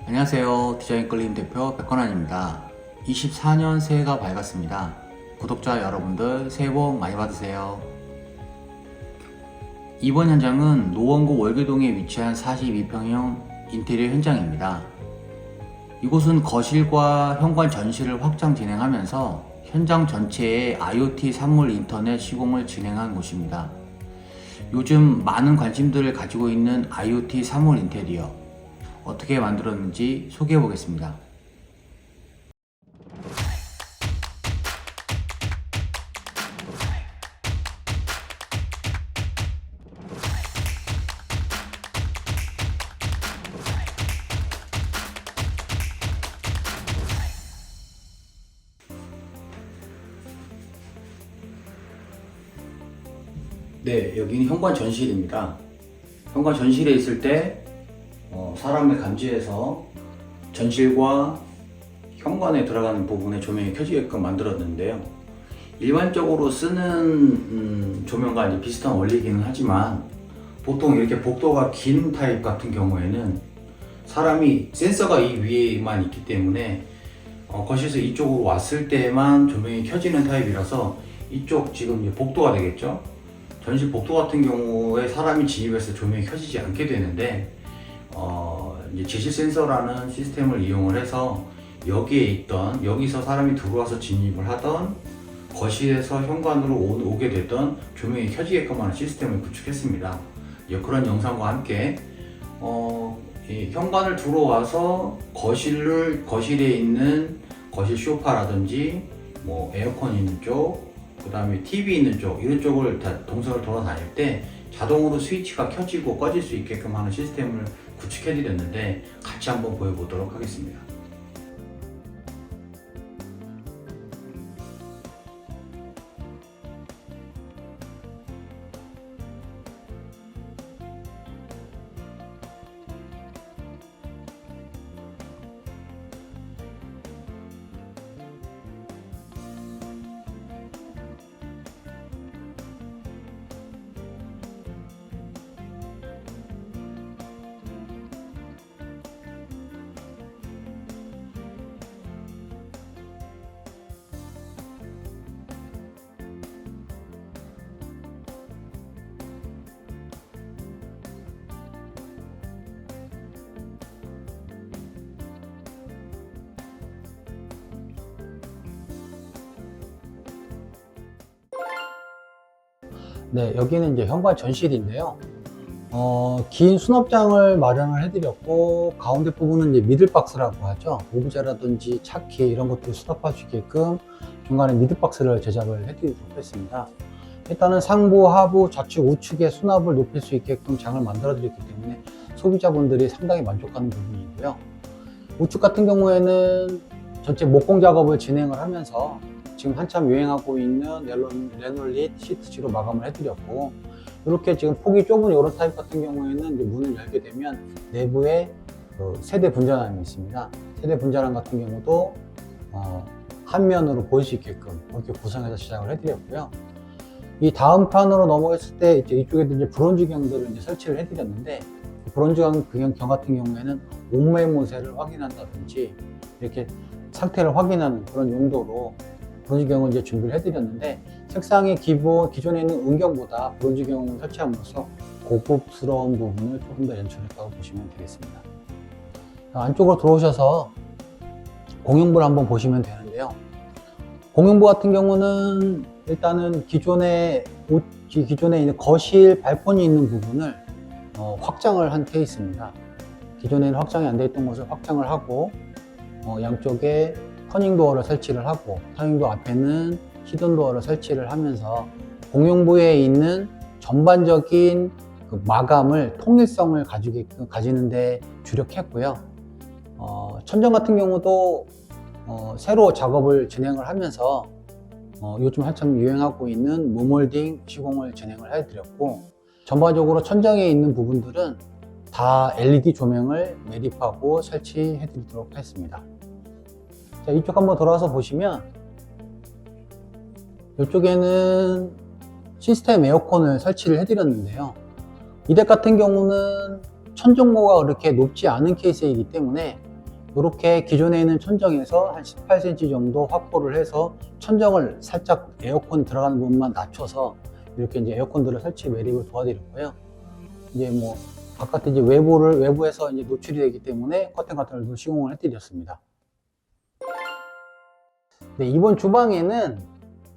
안녕하세요. 디자인끌림 대표 백건환입니다. 24년 새해가 밝았습니다. 구독자 여러분들 새해 복 많이 받으세요. 이번 현장은 노원구 월계동에 위치한 42평형 인테리어 현장입니다. 이곳은 거실과 현관 전시를 확장 진행하면서 현장 전체에 IoT 산물 인터넷 시공을 진행한 곳입니다. 요즘 많은 관심들을 가지고 있는 IoT 산물 인테리어 어떻게 만들었는지 소개해 보겠습니다. 네, 여기는 현관 전실입니다. 현관 전실에 있을 때 사람을 감지해서 전실과 현관에 들어가는 부분에 조명이 켜지게끔 만들었는데요. 일반적으로 쓰는 조명과 이제 비슷한 원리이기는 하지만 보통 이렇게 복도가 긴 타입 같은 경우에는 사람이 센서가 이 위에만 있기 때문에 거실에서 이쪽으로 왔을 때만 조명이 켜지는 타입이라서 이쪽 지금 이제 복도가 되겠죠. 전실 복도 같은 경우에 사람이 진입해서 조명이 켜지지 않게 되는데 이제 지시 센서라는 시스템을 이용을 해서 여기서 사람이 들어와서 진입을 하던 거실에서 현관으로 오게 되던 조명이 켜지게끔 하는 시스템을 구축했습니다. 그런 영상과 함께 현관을 들어와서 거실에 있는 거실 소파라든지 뭐 에어컨 있는 쪽, 그 다음에 TV 있는 쪽, 이런 쪽을 다 동선을 돌아다닐 때 자동으로 스위치가 켜지고 꺼질 수 있게끔 하는 시스템을 구축해드렸는데 같이 한번 보여보도록 하겠습니다. 네, 여기는 이제 현관 전실인데요. 긴 수납장을 마련을 해드렸고, 가운데 부분은 이제 미들박스라고 하죠. 오브제라든지 차키 이런 것들 수납할 수 있게끔 중간에 미들박스를 제작을 해드리도록 했습니다. 일단은 상부, 하부, 좌측, 우측의 수납을 높일 수 있게끔 장을 만들어 드렸기 때문에 소비자분들이 상당히 만족하는 부분이고요. 우측 같은 경우에는 전체 목공 작업을 진행을 하면서 지금 한참 유행하고 있는 레놀릿 시트지로 마감을 해드렸고, 이렇게 지금 폭이 좁은 이런 타입 같은 경우에는 이제 문을 열게 되면 내부에 세대 분전함이 있습니다. 세대 분전함 같은 경우도 한 면으로 보일 수 있게끔 이렇게 구성해서 시작을 해드렸고요. 이 다음 판으로 넘어갔을 때 이쪽에도 이제 브론즈경들을 이제 설치를 해드렸는데, 브론즈경 같은 경우에는 옷매무새를 확인한다든지 이렇게 상태를 확인하는 그런 용도로 브론즈경을 이제 준비를 해드렸는데, 색상이 기존에 있는 은경보다 브론즈경을 설치함으로써 고급스러운 부분을 조금 더 연출했다고 보시면 되겠습니다. 안쪽으로 들어오셔서 공용부를 한번 보시면 되는데요. 공용부 같은 경우는 일단은 기존에 있는 거실 발코니 있는 부분을 확장을 한 케이스입니다. 기존에는 확장이 안 되어 있던 것을 확장을 하고 양쪽에 터닝도어를 설치를 하고, 터닝도어 앞에는 히든도어를 설치를 하면서 공용부에 있는 전반적인 그 마감을 통일성을 가지는 데 주력했고요. 천정 같은 경우도 새로 작업을 진행을 하면서 요즘 한참 유행하고 있는 무몰딩 시공을 진행을 해드렸고, 전반적으로 천정에 있는 부분들은 다 LED 조명을 매립하고 설치해 드리도록 했습니다. 자, 이쪽 한번 돌아와서 보시면 이쪽에는 시스템 에어컨을 설치를 해드렸는데요. 이 덱 같은 경우는 천정고가 그렇게 높지 않은 케이스이기 때문에 이렇게 기존에 있는 천정에서 한 18cm 정도 확보를 해서 천정을 살짝 에어컨 들어가는 부분만 낮춰서 이렇게 이제 에어컨들을 설치 매립을 도와드렸고요. 이제 뭐 바깥에 이제 외부에서 이제 노출이 되기 때문에 커튼 같은 걸도 시공을 해드렸습니다. 네, 이번 주방에는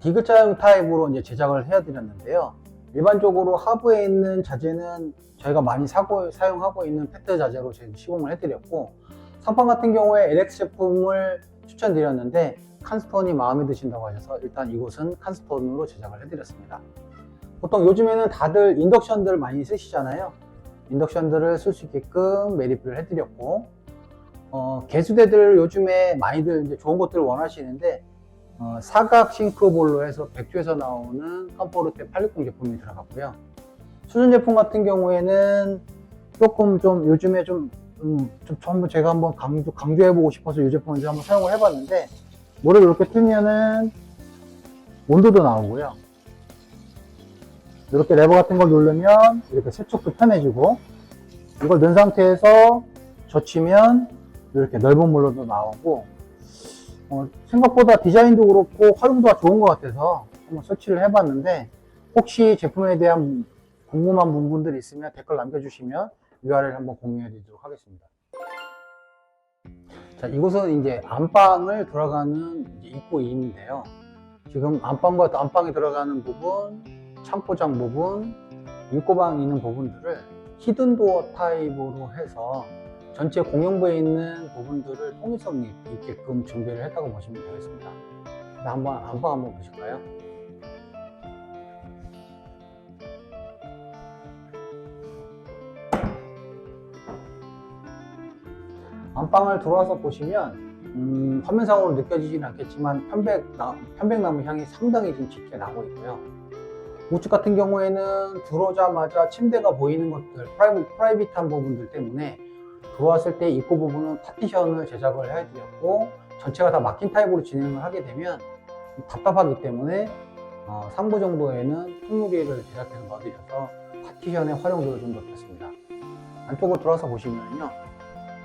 디귿자형 타입으로 이제 제작을 해드렸는데요. 일반적으로 하부에 있는 자재는 저희가 많이 사용하고 있는 페트 자재로 저희 시공을 해드렸고, 선판 같은 경우에 LX 제품을 추천드렸는데 칸스톤이 마음에 드신다고 하셔서 일단 이곳은 칸스톤으로 제작을 해드렸습니다. 보통 요즘에는 다들 인덕션들 많이 쓰시잖아요. 인덕션들을 쓸 수 있게끔 매립을 해드렸고, 개수대들 요즘에 많이들 이제 좋은 것들을 원하시는데, 사각 싱크볼로 해서 백조에서 나오는 컴포르테 860 제품이 들어갔고요. 수준 제품 같은 경우에는 조금 좀 요즘에 전부 제가 한번 강조해보고 싶어서 이 제품을 이제 한번 사용을 해봤는데, 물을 이렇게 틀면은 온도도 나오고요. 이렇게 레버 같은 걸 누르면 이렇게 세척도 편해지고, 이걸 넣은 상태에서 젖히면 이렇게 넓은 물로도 나오고, 생각보다 디자인도 그렇고 활용도가 좋은 것 같아서 한번 설치를 해봤는데, 혹시 제품에 대한 궁금한 부분들이 있으면 댓글 남겨주시면 URL 한번 공유해 드리도록 하겠습니다. 자, 이곳은 이제 안방을 들어가는 입구인데요. 지금 안방에 들어가는 부분, 창고장 부분, 입구방에 있는 부분들을 히든도어 타입으로 해서 전체 공용부에 있는 부분들을 통일성 있게끔 준비를 했다고 보시면 되겠습니다. 한번 안방 한번 보실까요? 안방을 들어와서 보시면 화면상으로 느껴지지는 않겠지만 편백나무 향이 상당히 좀 짙게 나고 있고요. 우측 같은 경우에는 들어오자마자 침대가 보이는 것들, 프라이빗한 부분들 때문에 들어왔을 때 입구 부분은 파티션을 제작을 해드렸고, 전체가 다 막힌 타입으로 진행을 하게 되면 답답하기 때문에 상부 정도에는 통유리를 제작해서 넣어드려서 파티션의 활용도를 좀 높였습니다. 안쪽으로 들어와서 보시면요,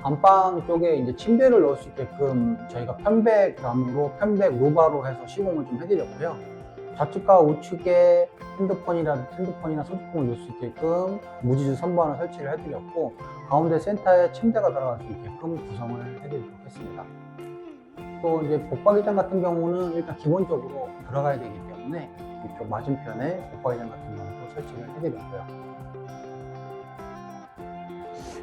안방 쪽에 이제 침대를 넣을 수 있게끔 저희가 편백나무로 편백 루바로 해서 시공을 좀 해드렸고요. 좌측과 우측에 핸드폰이나 소지품을 넣을 수 있게끔 무지주 선반을 설치를 해드렸고, 가운데 센터에 침대가 들어갈 수 있게끔 구성을 해드리도록 했습니다. 또 이제 복박이장 같은 경우는 일단 기본적으로 들어가야 되기 때문에 이쪽 맞은편에 복박이장 같은 경우도 설치를 해드렸고요.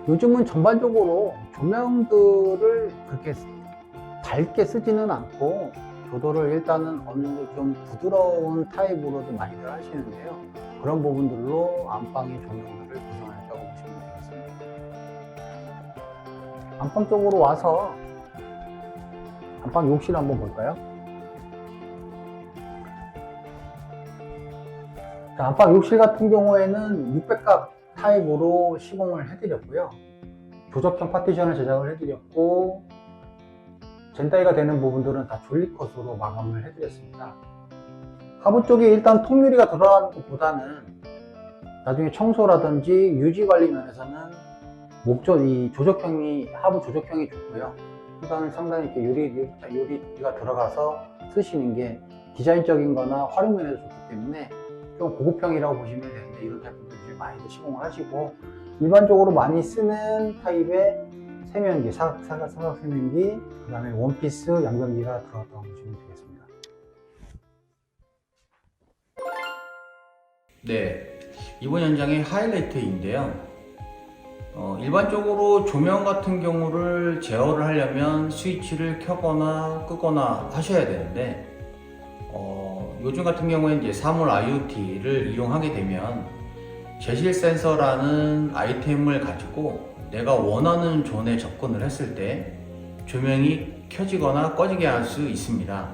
요즘은 전반적으로 조명들을 그렇게 밝게 쓰지는 않고 조도를 일단은 어느 정도 좀 부드러운 타입으로도 많이들 하시는데요. 그런 부분들로 안방의 조명들을 구성했다고 보시면 되겠습니다. 안방 쪽으로 와서 안방 욕실 한번 볼까요? 자, 안방 욕실 같은 경우에는 600각 타입으로 시공을 해드렸고요. 조적형 파티션을 제작을 해드렸고, 젠다이가 되는 부분들은 다 졸리컷으로 마감을 해드렸습니다. 하부 쪽에 일단 통유리가 들어가는 것보다는 나중에 청소라든지 유지 관리 면에서는 이 하부 조적형이 좋고요. 일단은 상당히 이렇게 유리가 들어가서 쓰시는 게 디자인적인 거나 활용 면에서 좋기 때문에 좀 고급형이라고 보시면 되는데, 이런 타입들을 많이들 시공을 하시고, 일반적으로 많이 쓰는 타입의 세면기, 사각 세면기, 그 다음에 원피스 양변기가 들어갔다고 보시면 되겠습니다. 네, 이번 현장의 하이라이트인데요. 일반적으로 조명 같은 경우를 제어를 하려면 스위치를 켜거나 끄거나 하셔야 되는데, 요즘 같은 경우에 이제 사물 IoT를 이용하게 되면 제실 센서라는 아이템을 가지고 내가 원하는 존에 접근을 했을 때 조명이 켜지거나 꺼지게 할 수 있습니다.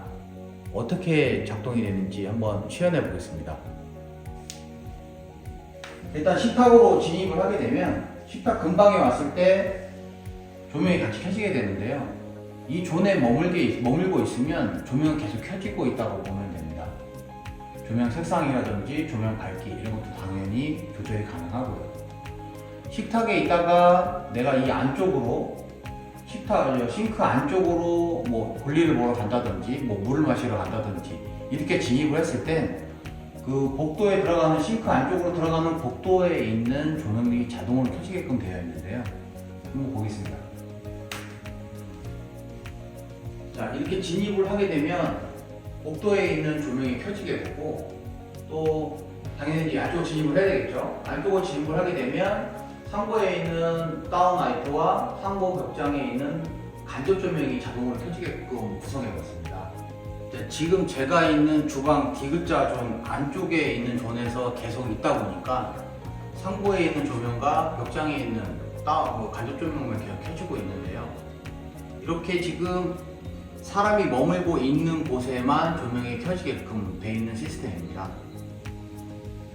어떻게 작동이 되는지 한번 시연해 보겠습니다. 일단 식탁으로 진입을 하게 되면 식탁 근방에 왔을 때 조명이 같이 켜지게 되는데요. 이 존에 머물고 있으면 조명은 계속 켜지고 있다고 보면 됩니다. 조명 색상이라든지 조명 밝기 이런 것도 당연히 조절이 가능하고요. 식탁에 있다가 내가 이 안쪽으로 싱크 안쪽으로 뭐 볼일을 보러 간다든지 뭐 물을 마시러 간다든지 이렇게 진입을 했을 때 그 복도에 들어가는 싱크 안쪽으로 들어가는 복도에 있는 조명이 자동으로 켜지게끔 되어 있는데요. 한번 보겠습니다. 자, 이렇게 진입을 하게 되면 복도에 있는 조명이 켜지게 되고, 또 당연히 이제 안쪽으로 진입을 해야 되겠죠. 안쪽으로 진입을 하게 되면 상부에 있는 다운라이트와 상부 벽장에 있는 간접 조명이 자동으로 켜지게끔 구성해 봤습니다. 지금 제가 있는 주방 D자 존 안쪽에 있는 존에서 계속 있다 보니까 상부에 있는 조명과 벽장에 있는 간접 조명만 계속 켜지고 있는데요. 이렇게 지금 사람이 머물고 있는 곳에만 조명이 켜지게끔 되어 있는 시스템입니다.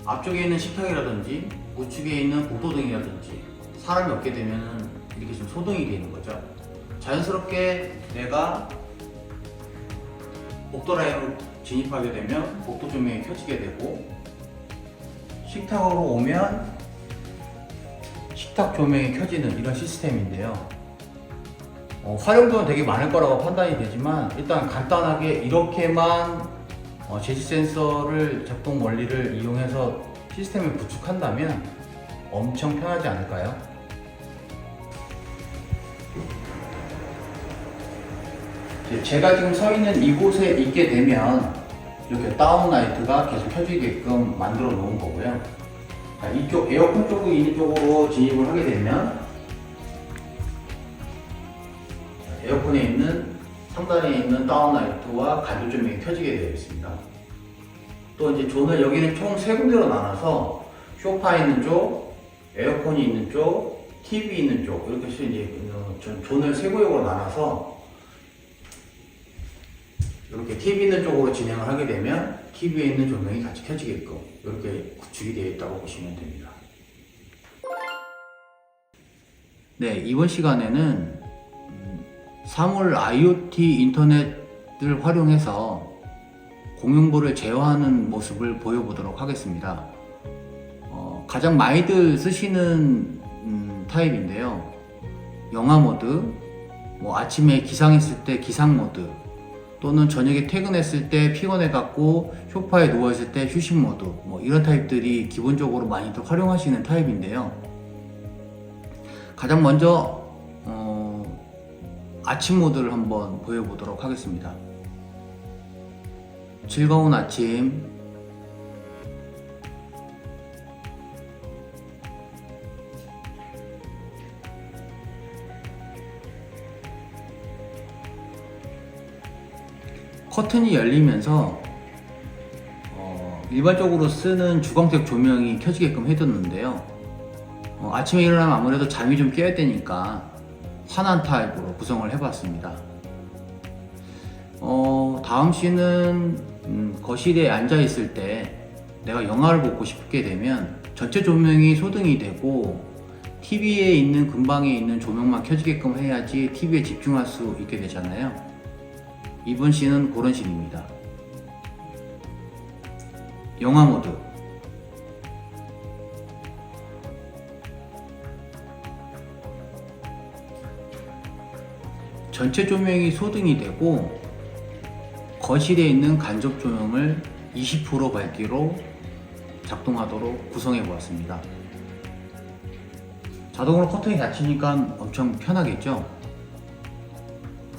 앞쪽에 있는 식탁이라든지 우측에 있는 복도등이라든지 사람이 없게 되면 이렇게 좀 소등이 되는 거죠. 자연스럽게 내가 복도 라인으로 진입하게 되면 복도 조명이 켜지게 되고, 식탁으로 오면 식탁 조명이 켜지는 이런 시스템인데요. 활용도는 되게 많을 거라고 판단이 되지만 일단 간단하게 이렇게만 제시 센서를 작동 원리를 이용해서 시스템을 구축한다면 엄청 편하지 않을까요? 제가 지금 서 있는 이곳에 있게 되면 이렇게 다운라이트가 계속 켜지게끔 만들어 놓은 거고요. 자, 이쪽 에어컨 쪽에 있는 쪽으로 진입을 하게 되면 에어컨에 있는 상단에 있는 다운라이트와 간접 조명이 켜지게 되어 있습니다. 또 이제 존을 여기는 총 3군데로 나눠서 소파 있는 쪽, 에어컨이 있는 쪽, TV 있는 쪽 이렇게 해서 이제 존을 3구역으로 나눠서 이렇게 TV 있는 쪽으로 진행을 하게 되면 TV에 있는 조명이 같이 켜지게끔 이렇게 구축이 되어 있다고 보시면 됩니다. 네, 이번 시간에는 사물 IoT 인터넷을 활용해서 공용부를 제어하는 모습을 보여보도록 하겠습니다. 가장 많이들 쓰시는 타입인데요. 영화 모드, 뭐 아침에 기상했을 때 기상 모드, 또는 저녁에 퇴근했을 때 피곤해갖고 소파에 누워있을 때 휴식 모드, 뭐 이런 타입들이 기본적으로 많이들 활용하시는 타입인데요. 가장 먼저 아침 모드를 한번 보여보도록 하겠습니다. 즐거운 아침, 커튼이 열리면서 일반적으로 쓰는 주광색 조명이 켜지게끔 해뒀는데요. 아침에 일어나면 아무래도 잠이 좀 깨야 되니까 환한 타입으로 구성을 해봤습니다. 다음 씬은 거실에 앉아 있을 때 내가 영화를 보고 싶게 되면 전체 조명이 소등이 되고 TV에 있는 근방에 있는 조명만 켜지게끔 해야지 TV에 집중할 수 있게 되잖아요. 이번 씬은 그런 씬입니다. 영화 모드, 전체 조명이 소등이 되고 거실에 있는 간접 조명을 20% 밝기로 작동하도록 구성해 보았습니다. 자동으로 커튼이 닫히니까 엄청 편하겠죠?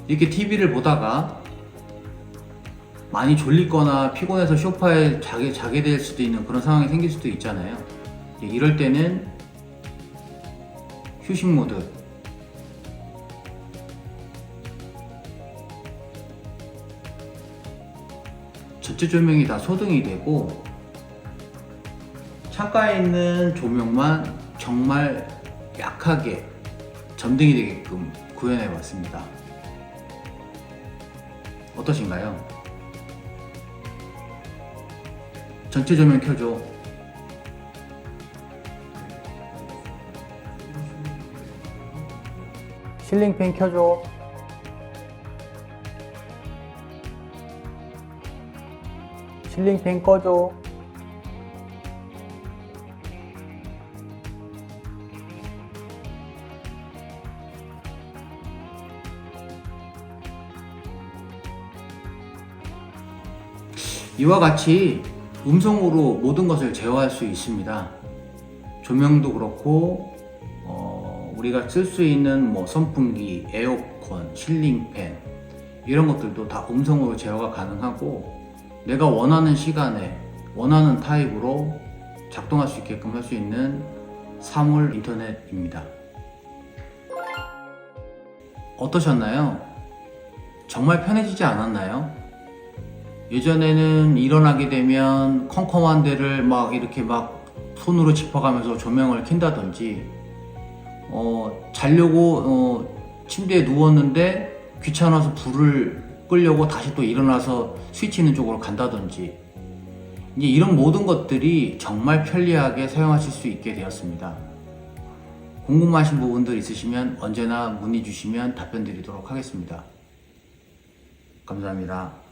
이렇게 TV를 보다가 많이 졸리거나 피곤해서 소파에 자게 될 수도 있는 그런 상황이 생길 수도 있잖아요. 이럴 때는 휴식 모드, 전체 조명이 다 소등이 되고 창가에 있는 조명만 정말 약하게 점등이 되게끔 구현해 봤습니다. 어떠신가요? 전체 조명 켜줘. 실링팬 켜줘. 실링팬 꺼줘. 이와 같이 음성으로 모든 것을 제어할 수 있습니다. 조명도 그렇고 우리가 쓸 수 있는 뭐 선풍기, 에어컨, 실링팬 이런 것들도 다 음성으로 제어가 가능하고 내가 원하는 시간에 원하는 타입으로 작동할 수 있게끔 할 수 있는 사물 인터넷입니다. 어떠셨나요? 정말 편해지지 않았나요? 예전에는 일어나게 되면 컴컴한 데를 막 이렇게 막 손으로 짚어가면서 조명을 켠다든지 자려고 침대에 누웠는데 귀찮아서 불을 끄려고 다시 또 일어나서 스위치 있는 쪽으로 간다든지 이제 이런 모든 것들이 정말 편리하게 사용하실 수 있게 되었습니다. 궁금하신 부분들 있으시면 언제나 문의 주시면 답변 드리도록 하겠습니다. 감사합니다.